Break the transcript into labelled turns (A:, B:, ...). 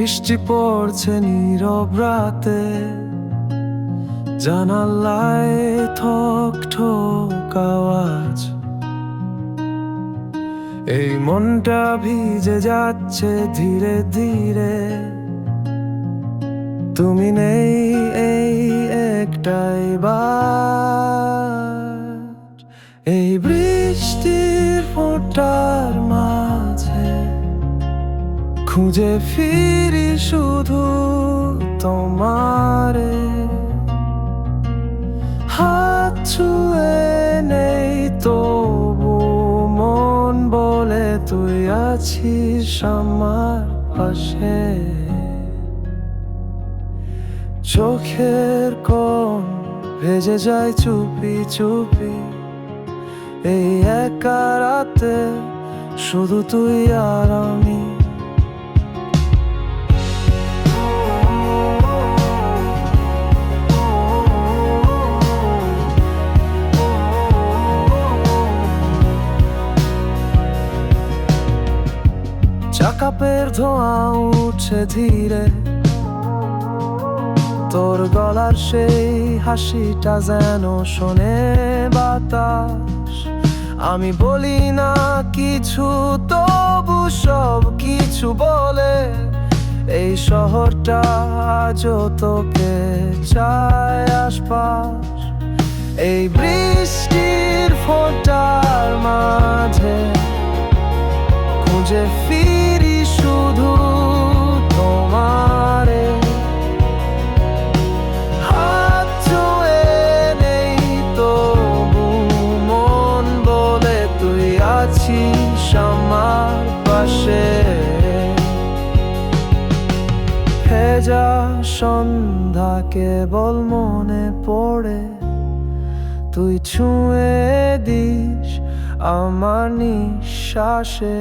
A: বৃষ্টি পড়ছে নীরব রাতে, জানালায় ঠক ঠক আওয়াজ। এই মনটা ভিজে যাচ্ছে ধীরে ধীরে, তুমি নেই এই একটাই বার। এই বৃষ্টির ফোঁটার মাঝে খুঁজে ফিরি শুধু তোমারে, হাত ছুঁয়ে নেই তবু মন বলে তুই আছিস আমার পাশে। চোখের কোণ ভেজে যায় চুপি চুপি, এই একা রাতে শুধু তুই আর আমি। চাকাপের ধোঁয়া উঠছে ধীরে, তোর গলার সেই হাসিটা যেন শোনে বাতাস। আমি বলি না কিছু, তবু সব কিছু বলে এই শহরটা আজও তোকে চায় আশপাশ। এই বৃষ্টির ফোঁটার মাঝে খুঁজে ফিরি শুধু তোমারে, হাত ছুঁয়ে নেই তবু মন বলে তুই আছিস আমার পাশে। ভেজা সন্ধ্যা কেবল মনে পড়ে, তুই ছুঁয়ে দিস আমার নিঃশ্বাসে।